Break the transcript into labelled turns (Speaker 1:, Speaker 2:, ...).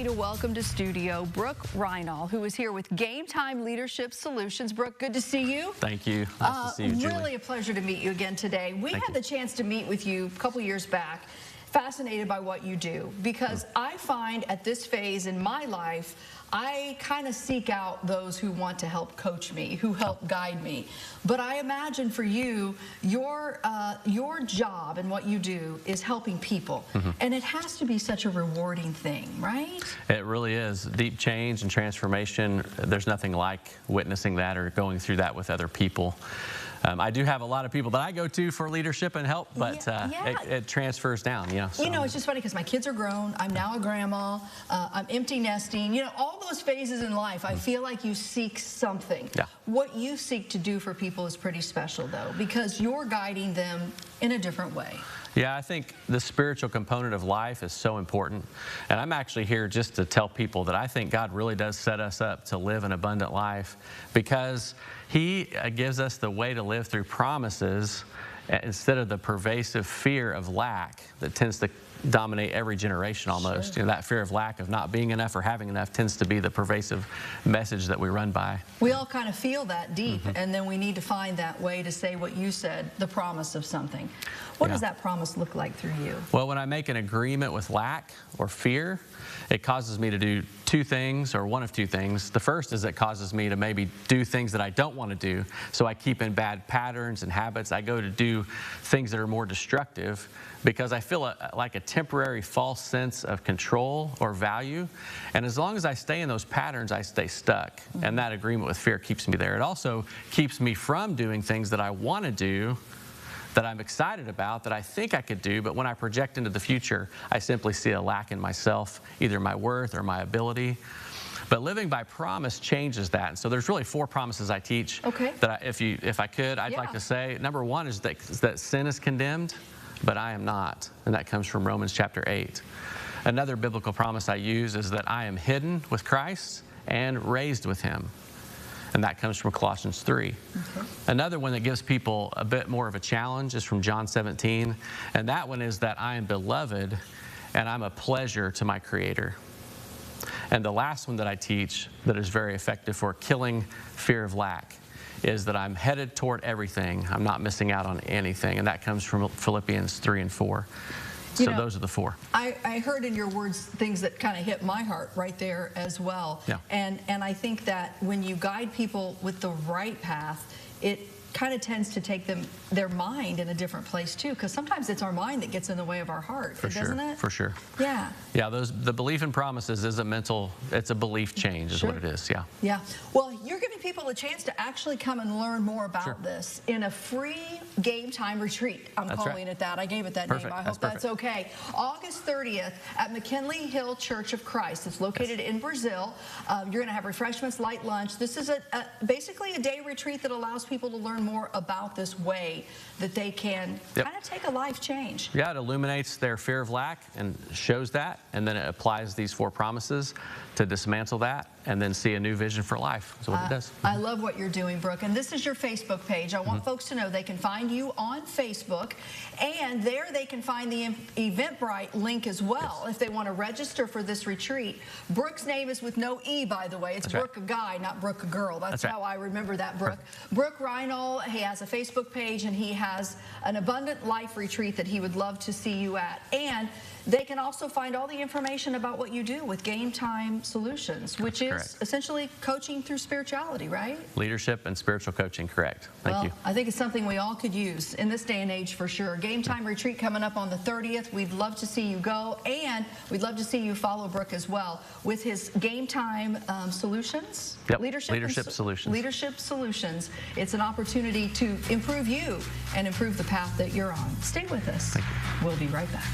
Speaker 1: to welcome to studio Brook Reinoehl, who is here with Game Time Leadership Solutions. Brook, good to see you.
Speaker 2: Thank you. Nice to see you, Julie.
Speaker 1: Really a pleasure to meet you again today. We had the chance to meet with you a couple years back. Fascinated by what you do, because I find at this phase in my life, I kind of seek out those who want to help coach me, who help guide me. But I imagine for you, your job and what you do is helping people. And it has to be such a rewarding thing, right?
Speaker 2: It really is. Deep change and transformation, there's nothing like witnessing that or going through that with other people. I do have a lot of people that I go to for leadership and help, but it transfers down, you know. So.
Speaker 1: You know, it's just funny because my kids are grown. I'm now a grandma. I'm empty nesting. You know, all those phases in life, I feel like you seek something.
Speaker 2: Yeah.
Speaker 1: What you seek to do for people is pretty special, though, because you're guiding them in a different way.
Speaker 2: Yeah, I think the spiritual component of life is so important. And I'm actually here just to tell people that I think God really does set us up to live an abundant life, because He gives us the way to live through promises instead of the pervasive fear of lack that tends to dominate every generation almost.
Speaker 1: Sure.
Speaker 2: You know, that fear of lack, of not being enough or having enough, tends to be the pervasive message that we run by.
Speaker 1: We all kind of feel that deep, and then we need to find that way to say what you said, the promise of something. What does that promise look like through you?
Speaker 2: Well, when I make an agreement with lack or fear, it causes me to do two things, or one of two things. The first is it causes me to maybe do things that I don't want to do. So I keep in bad patterns and habits. I go to do things that are more destructive because I feel like a temporary false sense of control or value. And as long as I stay in those patterns, I stay stuck. And that agreement with fear keeps me there. It also keeps me from doing things that I want to do, that I'm excited about, that I think I could do, but when I project into the future, I simply see a lack in myself, either my worth or my ability. But living by promise changes that. And so there's really 4 promises I teach.
Speaker 1: Okay.
Speaker 2: That if I could, I'd like to say. Number 1 is that sin is condemned, but I am not. And that comes from Romans chapter 8. Another biblical promise I use is that I am hidden with Christ and raised with Him. And that comes from Colossians 3. Another one that gives people a bit more of a challenge is from John 17. And that one is that I am beloved and I'm a pleasure to my Creator. And the last one that I teach that is very effective for killing fear of lack is that I'm headed toward everything. I'm not missing out on anything. And that comes from Philippians 3 and 4. So those are the 4.
Speaker 1: I heard in your words things that kind of hit my heart right there as well.
Speaker 2: Yeah.
Speaker 1: And I think that when you guide people with the right path, it kind of tends to take their mind in a different place too, because sometimes it's our mind that gets in the way of our heart, doesn't it?
Speaker 2: For sure.
Speaker 1: Yeah.
Speaker 2: Yeah, the belief in promises is it's a belief change is what it is, yeah.
Speaker 1: Yeah. Well, you're giving people a chance to actually come and learn more about this in a free Game Time retreat. I'm calling it that. I gave it that name. I hope that's okay. August 30th at McKinley Hill Church of Christ. It's located in Brazil. You're going to have refreshments, light lunch. This is basically a day retreat that allows people to learn more about this way that they can kind of take a life change.
Speaker 2: Yeah, it illuminates their fear of lack and shows that, and then it applies these 4 promises to dismantle that and then see a new vision for life. That's what it does.
Speaker 1: I love what you're doing, Brook. And this is your Facebook page. I want folks to know they can find you on Facebook, and there they can find the Eventbrite link as well if they want to register for this retreat. Brook's name is with no E, by the way. It's Brook a guy, not Brook a girl. That's how I remember that, Brook. Brook Reinoehl, he has a Facebook page, and he has an abundant life retreat that he would love to see you at. And they can also find all the information about what you do with Game Time Solutions, which is essentially coaching through spirituality, right?
Speaker 2: Leadership and spiritual coaching, correct. Thank you.
Speaker 1: I think it's something we all could use in this day and age for sure. Game Time retreat coming up on the 30th. We'd love to see you go, and we'd love to see you follow Brook as well with his Game Time Solutions.
Speaker 2: Leadership Solutions.
Speaker 1: Leadership Solutions. It's an opportunity to improve you and improve the path that you're on. Stay with us.
Speaker 2: Thank you.
Speaker 1: We'll be right back.